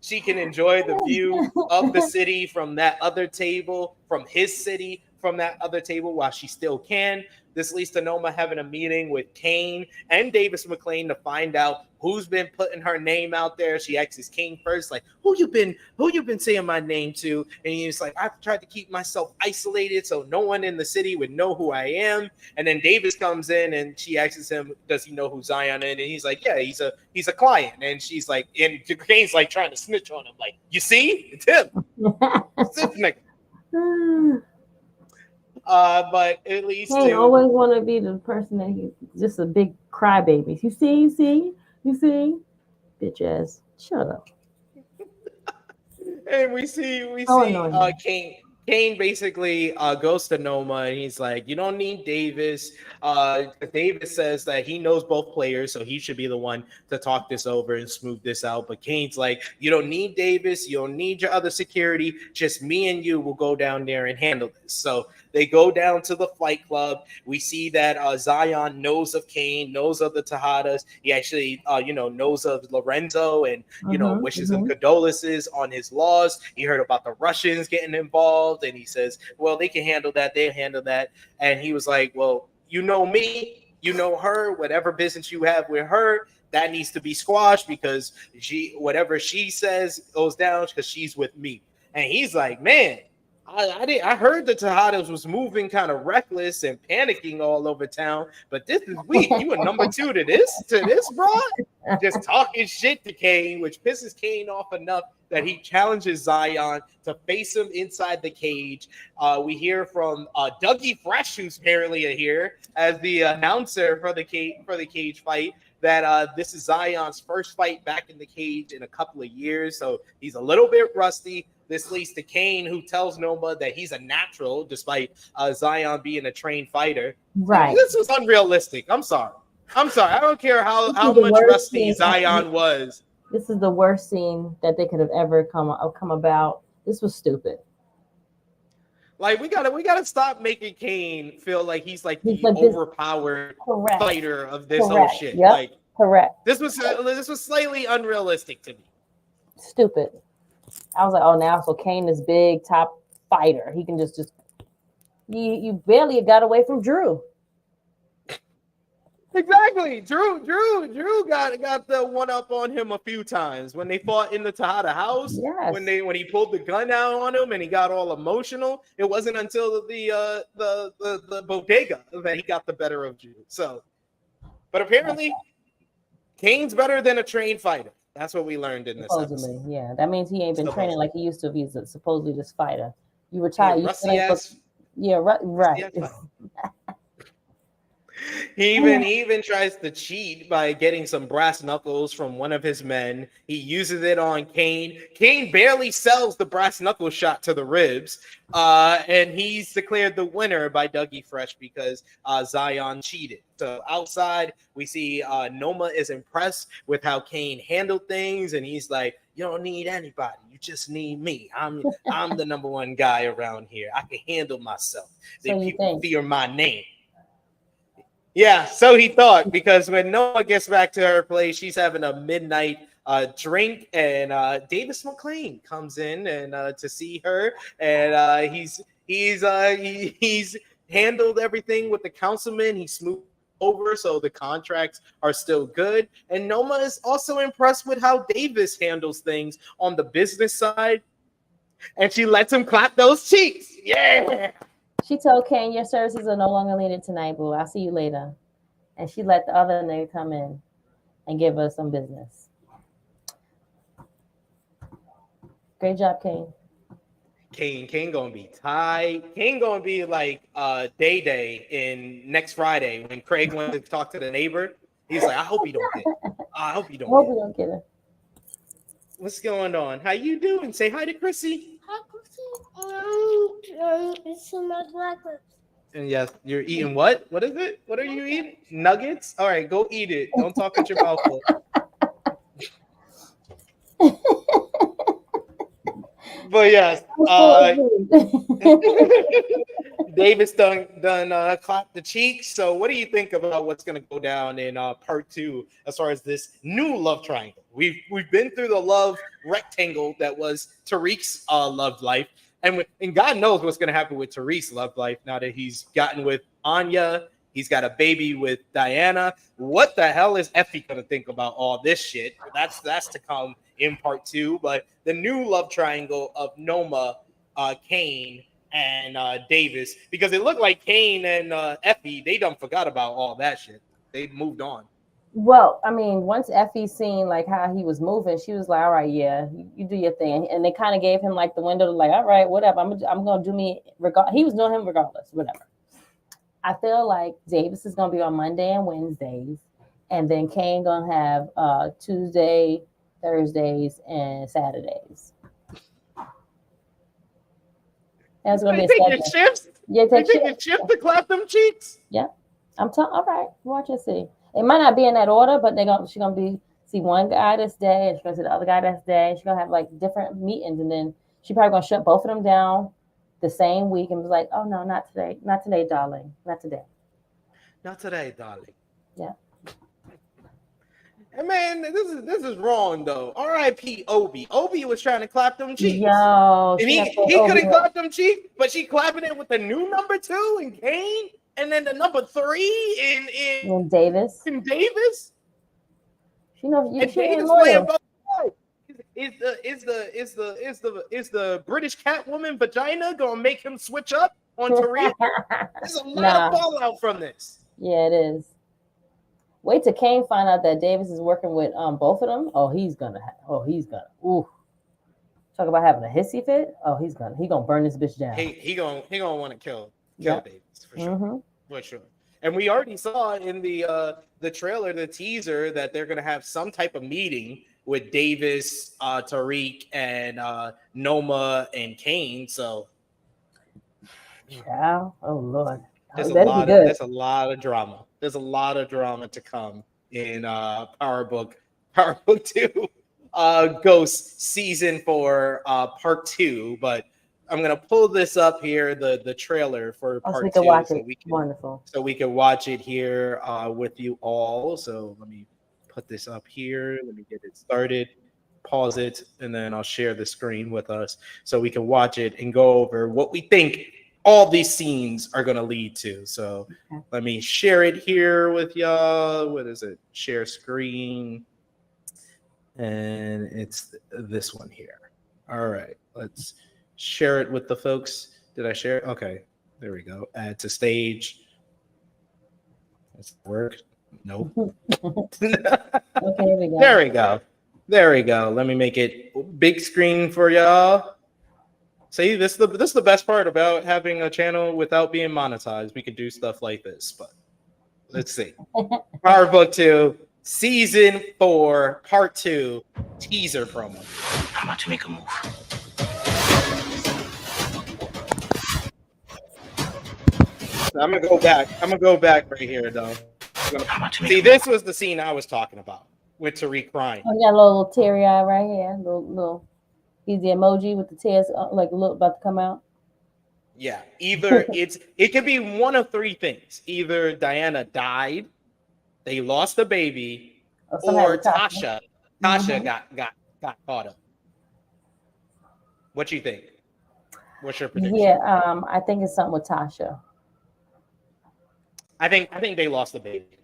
she can enjoy the view of the city from that other table, from his city, from that other table while she still can. This leads to Noma having a meeting with Kane and Davis McLean to find out who's been putting her name out there. She asks Kane first, like, who you been saying my name to? And he's like, I've tried to keep myself isolated so no one in the city would know who I am. And then Davis comes in and she asks him, does he know who Zion is? And he's like, yeah, he's a client. And she's like, and Kane's like trying to snitch on him, like, you see, it's him. It's this nigga. But at least Kane always want to be the person that he's just a big crybaby. You see, bitch ass. Shut up. And we see So annoying. Kane basically goes to Noma and he's like, you don't need Davis. Davis says that he knows both players, so he should be the one to talk this over and smooth this out. But Kane's like, you don't need Davis, you don't need your other security. Just me and you will go down there and handle this. So they go down to the Fight Club. We see that Zion knows of Kane, knows of the Tejadas. He actually, knows of Lorenzo and wishes him condolences on his loss. He heard about the Russians getting involved, and he says, well, they can handle that. They'll handle that. And he was like, well, you know me, you know her, whatever business you have with her, that needs to be squashed because whatever she says goes down because she's with me. And he's like, man, I heard the Tejadas was moving kind of reckless and panicking all over town, but this is weak. You a number two to this, bro? Just talking shit to Kane, which pisses Kane off enough that he challenges Zion to face him inside the cage. We hear from Dougie Fresh, who's apparently here as the announcer for the cage fight, that this is Zion's first fight back in the cage in a couple of years, so he's a little bit rusty. This leads to Kane, who tells Noma that he's a natural, despite Zion being a trained fighter. Right. This was unrealistic. I'm sorry. I don't care how much rusty Zion was. This is the worst scene that they could have ever come about. This was stupid. Like we gotta stop making Kane feel like he's like the overpowered fighter of this whole shit. Yep. Like correct. This was slightly unrealistic to me. Stupid. I was like, oh, now so Kane is big top fighter. He can just you barely got away from Drew. Exactly. Drew got the one up on him a few times when they fought in the Tejada house. Yes. When he pulled the gun out on him and he got all emotional. It wasn't until the bodega that he got the better of Drew. So, but apparently, Kane's better than a trained fighter. That's what we learned in this episode. Yeah. That means he ain't been training like he used to. He's supposedly this fighter. You retired. Yeah, right. He even tries to cheat by getting some brass knuckles from one of his men. He uses it on Kane. Kane barely sells the brass knuckle shot to the ribs. And he's declared the winner by Dougie Fresh because Zion cheated. So outside, we see Noma is impressed with how Kane handled things. And he's like, you don't need anybody. You just need me. I'm the number one guy around here. I can handle myself. People fear my name. Yeah, so he thought, because when Noah gets back to her place, she's having a midnight drink, and Davis McLean comes in and to see her, and he's handled everything with the councilman. He smoothed over, so the contracts are still good. And Noma is also impressed with how Davis handles things on the business side, and she lets him clap those cheeks. Yeah. She told Kane, your services are no longer needed tonight, boo. I'll see you later. And she let the other nigga come in and give us some business. Great job, Kane. Kane gonna be tight. Kane gonna be like Day in next Friday when Craig went to talk to the neighbor. He's like, I hope you don't get it. I hope you don't get it. What's going on? How you doing? Say hi to Krssi. Hi, it's my breakfast. And yes, you're eating what? What is it? What are you eating? Nuggets? All right, go eat it. Don't talk with your mouth full. But yes, Davis done clapped the cheeks. So what do you think about what's going to go down in part 2 as far as this new love triangle? We've been through the love rectangle that was Tariq's love life. And God knows what's going to happen with Tariq's love life now that he's gotten with Anya. He's got a baby with Diana. What the hell is Effie going to think about all this shit? That's to come in part 2. But the new love triangle of Noma, Kane, and Davis, because it looked like Kane and Effie, they done forgot about all that shit. They moved on. Well, I mean, once Effie seen like how he was moving, she was like, all right, yeah, you do your thing. And they kind of gave him like the window to like, all right, whatever. I'm going to do me regardless. He was doing him regardless, whatever. I feel like Davis is going to be on Monday and Wednesdays. And then Kane going to have Tuesday, Thursdays, and Saturdays. And it's gonna They be a taking segment. shifts. Yeah, They take taking shifts to clap them cheeks. Yeah, I'm telling. All right, watch and see. It might not be in that order, but she's gonna be see one guy this day, and she's gonna see the other guy this day. She's gonna have like different meetings, and then she probably gonna shut both of them down the same week and be like, "Oh no, not today, not today, darling, not today." Not today, darling. Yeah. And man, this is wrong though. R.I.P. Obi. Obi was trying to clap them cheeks. Yo, And he couldn't clap them cheeks, but she clapping it with the new number 2 in Kane, and then the number 3 in Davis. in Davis. She knows you. And She ain't Davis playing loyal. both sides. Is the British Catwoman vagina gonna make him switch up on Tariq? There's a lot of fallout from this. Yeah, it is. Wait till Kane find out that Davis is working with both of them. Oh, he's gonna. Ooh. Talk about having a hissy fit. Oh, he gonna burn this bitch down. He gonna want to kill Davis for sure. Mm-hmm. For sure. And we already saw in the trailer, the teaser, that they're gonna have some type of meeting with Davis, Tariq, and Noma and Kane. So yeah. Oh Lord. there's a lot of drama. There's a lot of drama to come in Power Book 2. Ghost season 4 part 2, but I'm gonna pull this up here, the trailer for part 2, so we can watch it here with you all. So let me put this up here. Let me get it started. Pause it, and then I'll share the screen with us so we can watch it and go over what we think all these scenes are gonna lead to. So let me share it here with y'all. What is it? Share screen. And it's this one here. All right, let's share it with the folks. Did I share it? Okay, there we go. Add to stage. Does it work? Nope. Okay, there we go. There we go. Let me make it big screen for y'all. See, this is the best part about having a channel without being monetized. We could do stuff like this, but let's see. Power Book 2. Season 4, Part 2, teaser promo. I'm about to make a move. I'm gonna go back. I'm gonna go back right here, though. See, this was the scene I was talking about with Tariq crying. Oh, got a little teary eye right here. Little. He's the emoji with the tears, like about to come out. Yeah, either it could be one of 3 things. Either Diana died, they lost the baby, or Tasha got caught up. What you think? What's your prediction? Yeah, I think it's something with Tasha. I think they lost the baby.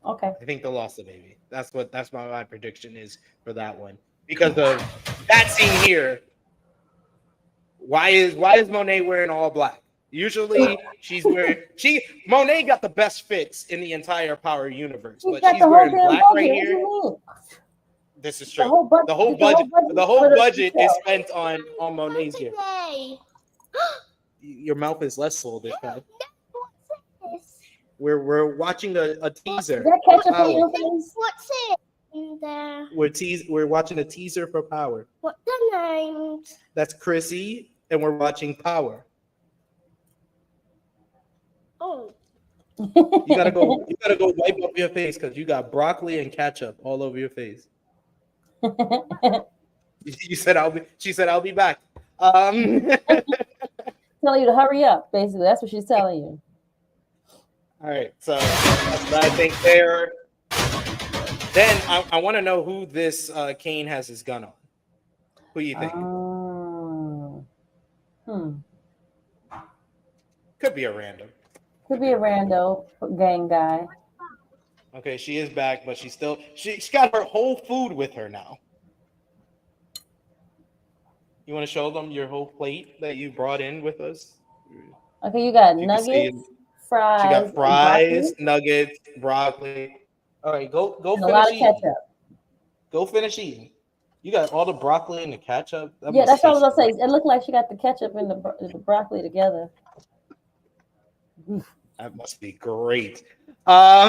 Okay. I think they lost the baby. That's my prediction is for that one. Because of that scene here. Why is Monet wearing all black? Usually Monet got the best fits in the entire Power universe, but she's wearing black right here. This is true. The whole budget is spent on Monet's gear. Your mouth is less full this time. We're watching a teaser. What's it in there? We're watching a teaser for Power. What's the name? That's Krssi, and we're watching Power. Oh. You gotta go wipe up your face because you got broccoli and ketchup all over your face. She said I'll be back. Telling you to hurry up, basically. That's what she's telling you. All right, so that's what I think there. Then I want to know who this Kane has his gun on. Who you think? Could be a random. Could be a rando gang guy. Okay, she is back, but she's got her whole food with her now. You want to show them your whole plate that you brought in with us? Okay, you got nuggets, fries. She got fries, nuggets, broccoli. All right, go finish a lot of eating. ketchup. Go finish eating. You got all the broccoli and the ketchup. Yeah, that's what I was gonna say. It looked like she got the ketchup and the broccoli together. That must be great. But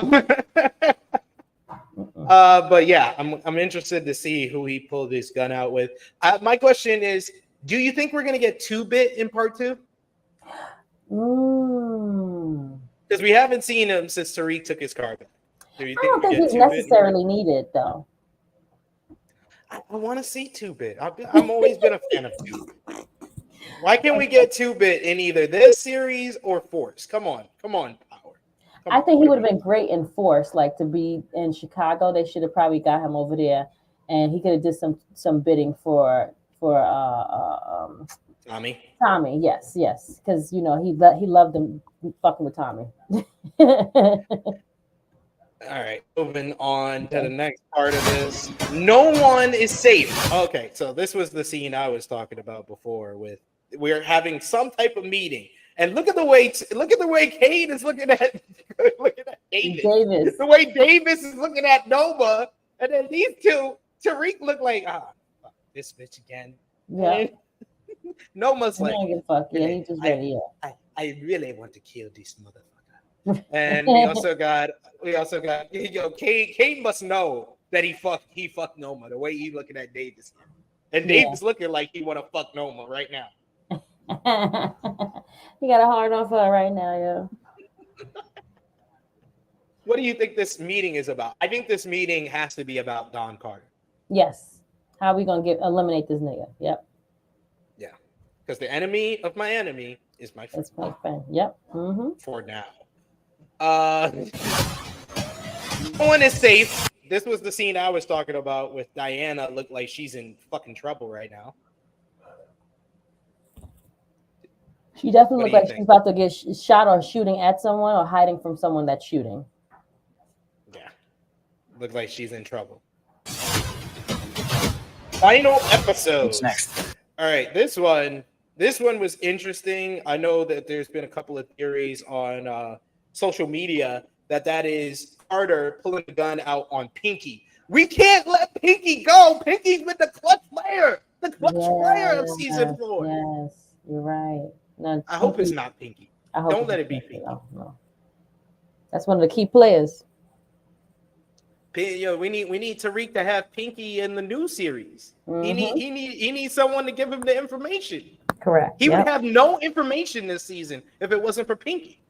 yeah, I'm interested to see who he pulled his gun out with. My question is, do you think we're gonna get 2-bit in part 2? Mm. Because we haven't seen him since Tariq took his car back. Do you I don't we think get he's 2-bit? necessarily needed though. I want to see 2-bit. I'm always been a fan of 2-bit. Why can't we get 2-bit in either this series or Force? Come on, Power. I think he would have been great in Force, like to be in Chicago. They should have probably got him over there, and he could have did some bidding for Tommy. Tommy. Yes, because he loved him fucking with Tommy. All right, moving on to the next part of this. No one is safe. Okay, so this was the scene I was talking about before. With we're having some type of meeting, and look at the way Kane is looking at Davis. Davis. The way Davis is looking at Nova, and then these two, Tariq look like fuck this bitch again. Yeah. Nova's like, fuck. Yeah, he just ready. I really want to kill this motherfucker. And we also got Kane must know that he fucked Noma the way he looking at Davis. And Davis looking like he want to fuck Noma right now. He got a hard on for her right now, yo. What do you think this meeting is about? I think this meeting has to be about Don Carter. Yes. How are we gonna eliminate this nigga? Yep. Yeah. Because the enemy of my enemy is my friend. That's my friend. Yep. Mm-hmm. For now. No one is safe. This was the scene I was talking about with Diana. Looked like she's in fucking trouble right now. She definitely looks like she's about to get shot or shooting at someone or hiding from someone that's shooting. Yeah. Looks like she's in trouble. Final episode. What's next? All right, this one was interesting. I know that there's been a couple of theories on social media that is Carter pulling the gun out on Pinky. We can't let Pinky go. Pinky's been the clutch player of season 4. Yes, you're right. No, I hope it's not Pinky. Don't let it be Pinky. No. That's one of the key players. We need Tariq to have Pinky in the new series. Mm-hmm. He needs someone to give him the information. Correct. He would have no information this season if it wasn't for Pinky.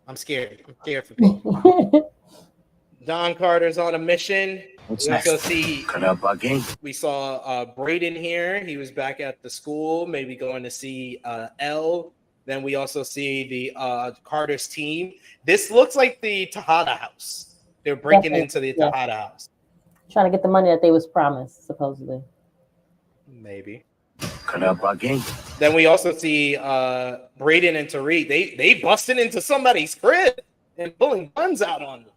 I'm scared. I'm scared for Pinky. Don Carter's on a mission. What's next? We saw Braden here. He was back at the school, maybe going to see Elle. Then we also see the Carter's team. This looks like the Tejada house. They're breaking into the Tejada house. Trying to get the money that they was promised, supposedly. Maybe. Then we also see Braden and Tariq. They busting into somebody's crib and pulling guns out on them.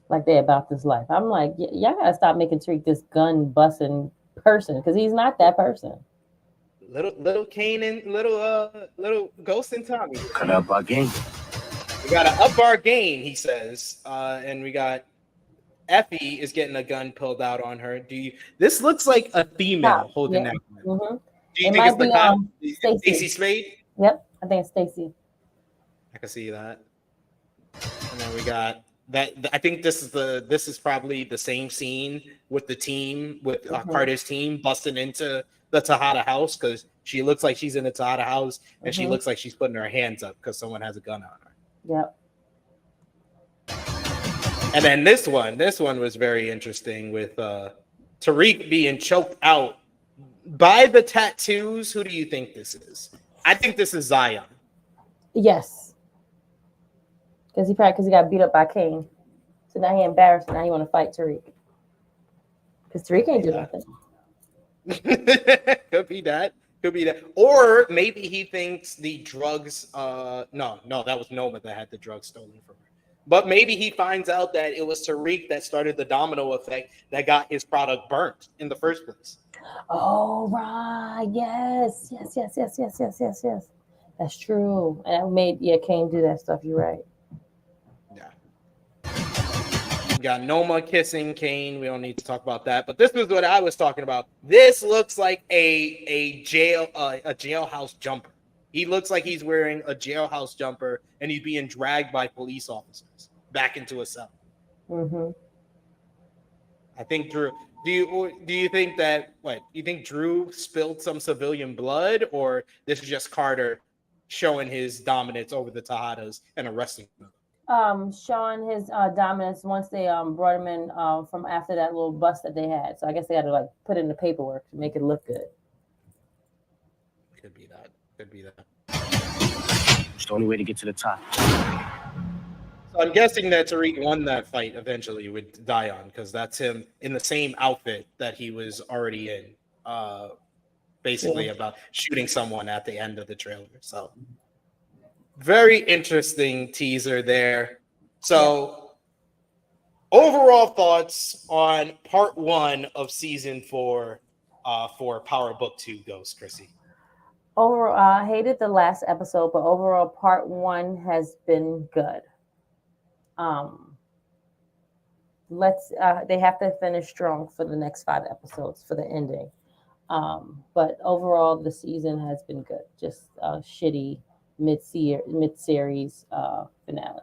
Like they're about this life. I'm like, y'all gotta stop making Tariq this gun busting person because he's not that person. Little Kane and little Ghost and Tommy. We gotta up our game, he says. And we got Effie is getting a gun pulled out on her. This looks like a female holding that gun. Mm-hmm. Do you think it's the cop? Stacey Spade? Yep, I think it's Stacey. I can see that. And then we got that. I think this is probably the same scene with the team with Carter's team busting into the Tejada house because she looks like she's in the Tejada house and she looks like she's putting her hands up because someone has a gun on her. Yep. And then this one was very interesting with Tariq being choked out by the tattoos. Who do you think this is? I think this is Zion. Yes. Because he got beat up by Kane. So now he embarrassed. Now he want to fight Tariq. Because Tariq ain't do nothing. Could be that. Or maybe he thinks the drugs. No, that was Noma that had the drugs stolen from her. But maybe he finds out that it was Tariq that started the domino effect that got his product burnt in the first place. Oh, right. Yes. That's true. And that made Kane do that stuff. You're right. Yeah. We got Noma kissing Kane. We don't need to talk about that. But this was what I was talking about. This looks like a jailhouse jumper. He looks like he's wearing a jailhouse jumper and he's being dragged by police officers back into a cell. Mm-hmm. I think Drew, Do you think that you think Drew spilled some civilian blood, or this is just Carter showing his dominance over the Tejadas and arresting them? Showing his dominance once they brought him in from after that little bust that they had. So I guess they had to like put in the paperwork to make it look good. Could be that. Could be that. It's the only way to get to the top. So I'm guessing that Tariq won that fight eventually with Dion, because that's him in the same outfit that he was already in. Basically about shooting someone at the end of the trailer. So very interesting teaser there. So overall thoughts on part 1 of season 4 for Power Book 2 Ghost, Krssi. Overall, I hated the last episode, but overall, part 1 has been good. They have to finish strong for the next 5 episodes for the ending. But overall, the season has been good. Just a shitty mid-series finale.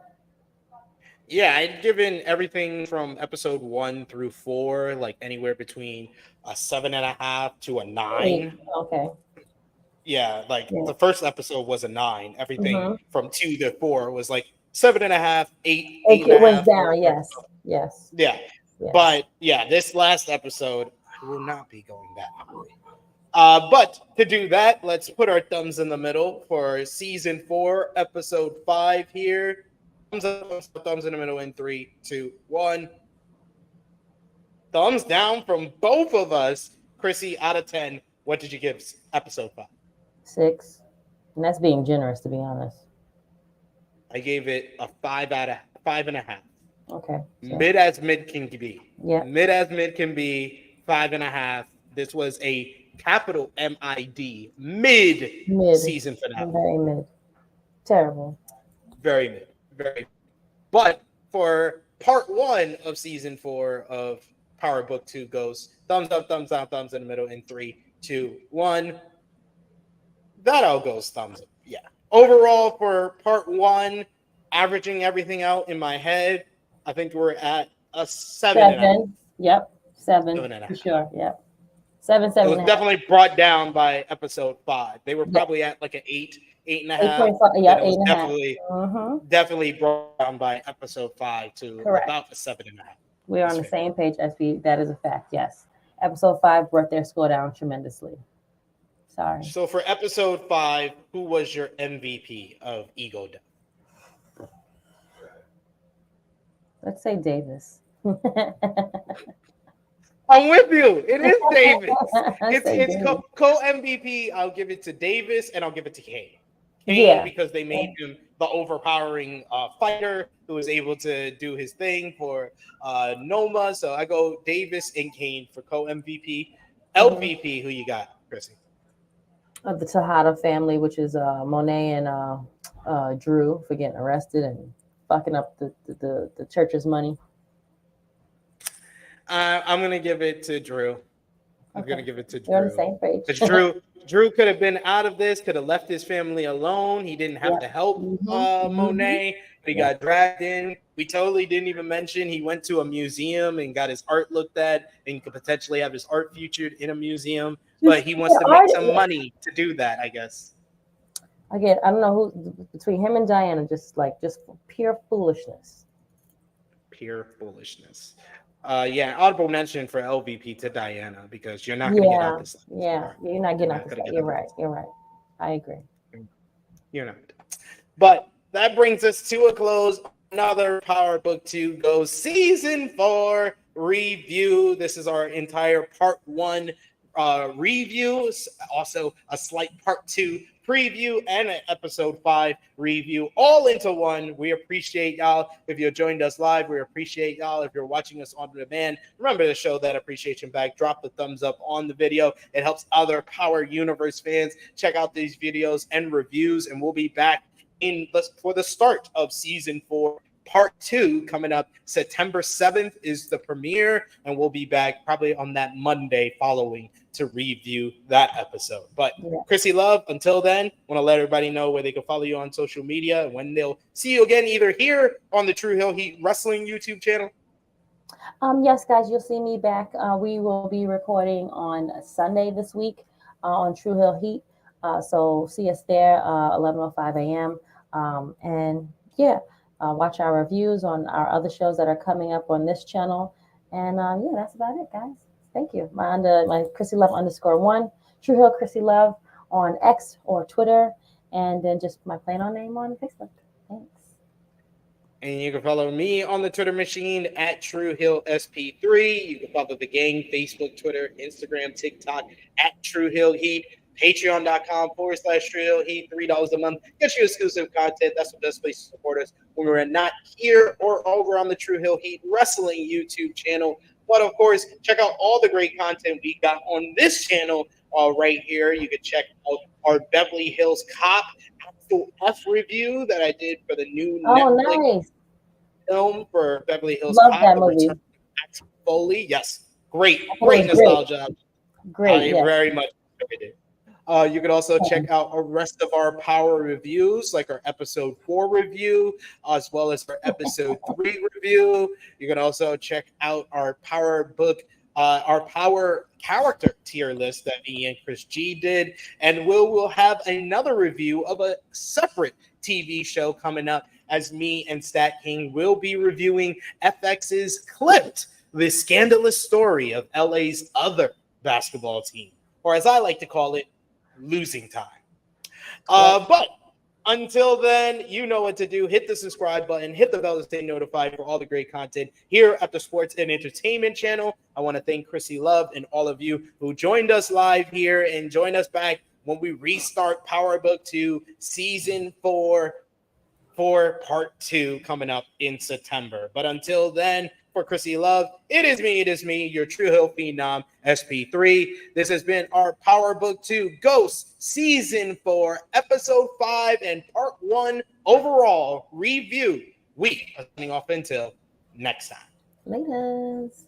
Yeah, I'd given everything from episode 1 through 4 like anywhere between a 7.5 to a 9. Okay. Yeah, the first episode was a 9. Everything from 2 to 4 was like 7.5, 8, 8 It went down. Yes. Yeah. But yeah, this last episode will not be going that high. But to do that, let's put our thumbs in the middle for season 4, episode 5 here. Thumbs up, thumbs in the middle in 3, 2, 1. Thumbs down from both of us. Krssi, out of 10, what did you give episode 5? 6. And that's being generous, to be honest. I gave it a 5 out of 5.5. Okay. So. Mid as mid can be. Yeah. Mid as mid can be. 5.5. This was a capital MID mid season finale. Very mid. Terrible. Very mid. Very. But for part 1 of season 4 of Power Book 2 Ghosts, thumbs up, thumbs down, thumbs in the middle in 3, 2, 1. That all goes thumbs up. Yeah. Overall, for part 1, averaging everything out in my head, I think we're at a 7. Yep. 7. 7.5. For sure. Yep. 7. It was definitely brought down by episode 5. They were probably at like an 8, 8.5. 8.5. Yeah, 8.5. Definitely brought down by episode 5 to about a 7.5. We're on the same page, SP. That is a fact. Yes. Episode 5 brought their score down tremendously. Sorry. So for episode 5, who was your MVP of Ego Death? Let's say Davis. I'm with you. It is Davis. It's co-MVP. I'll give it to Davis, and I'll give it to Kane. Because they made him the overpowering fighter who was able to do his thing for Noma. So I go Davis and Kane for co-MVP. LVP, who you got, Krssi? Of the Tejada family, which is Monet and Drew, for getting arrested and fucking up the church's money. I'm gonna give it to Drew. I'm gonna give it to Drew. You're on the same page. Because Drew could have been out of this, could have left his family alone. He didn't have to help Monet, but he got dragged in. We totally didn't even mention he went to a museum and got his art looked at and could potentially have his art featured in a museum. But he wants to make some money to do that, I guess. Again, I don't know who between him and Diana, just pure foolishness. Pure foolishness. Audible mention for LVP to Diana, because you're not going to get out this. You're not getting out this. You're right. I agree. You're not. But that brings us to a close. Another Power Book 2 Goes Season 4 review. This is our entire Part 1 reviews, also a slight Part 2 preview and an episode 5 review all into one. We appreciate y'all if you joined us live. We appreciate y'all if you're watching us on demand. Remember to show that appreciation back. Drop the thumbs up on the video. It helps other Power Universe fans check out these videos and reviews, and we'll be back for the start of season 4 Part 2 coming up. September 7th is the premiere, and we'll be back probably on that Monday following to review that episode. But Krssi Love, until then, want to let everybody know where they can follow you on social media and when they'll see you again, either here on the True Hill Heat Wrestling YouTube channel. Yes, guys, you'll see me back. We will be recording on Sunday this week on True Hill Heat. So see us there, 11:05 a.m. And yeah, watch our reviews on our other shows that are coming up on this channel. And yeah, that's about it, guys. Thank you. My Krssi Love _1, True Hill Krssi Love on X or Twitter, and then just my plain old name on Facebook. Thanks. And you can follow me on the Twitter machine at TrueHillSP3. You can follow the gang, Facebook, Twitter, Instagram, TikTok at True Hill Heat. Patreon.com/True Hill Heat. $3 a month gets you exclusive content. That's the best place to support us when we're not here or over on the True Hill Heat Wrestling YouTube channel. But of course, check out all the great content we got on this channel right here. You can check out our Beverly Hills Cop F review that I did for the new Oh, Netflix nice. film for Beverly Hills Love Cop, that The movie. Return of Max Foley. Yes, great I thought it was nostalgia. Great, I yes. very much enjoyed it. You can also check out the rest of our Power reviews, like our episode 4 review, as well as our episode 3 review. You can also check out our Power book, our Power character tier list that me and Chris G did. And we'll have another review of a separate TV show coming up, as me and Stat King will be reviewing FX's Clipped, the scandalous story of LA's other basketball team, or as I like to call it, losing time. But until then, you know what to do. Hit the subscribe button, hit the bell to stay notified for all the great content here at the Sports and Entertainment Channel. I want to thank Krssi Love and all of you who joined us live here, and join us back when we restart Power Book 2 Season 4 for Part 2 coming up in September. But until then, for Krssi Love, it is me, your True Hill Phenom, SP3. This has been our Power Book 2 Ghost Season 4, Episode 5, and Part 1 overall review. We are signing off until next time. Laters.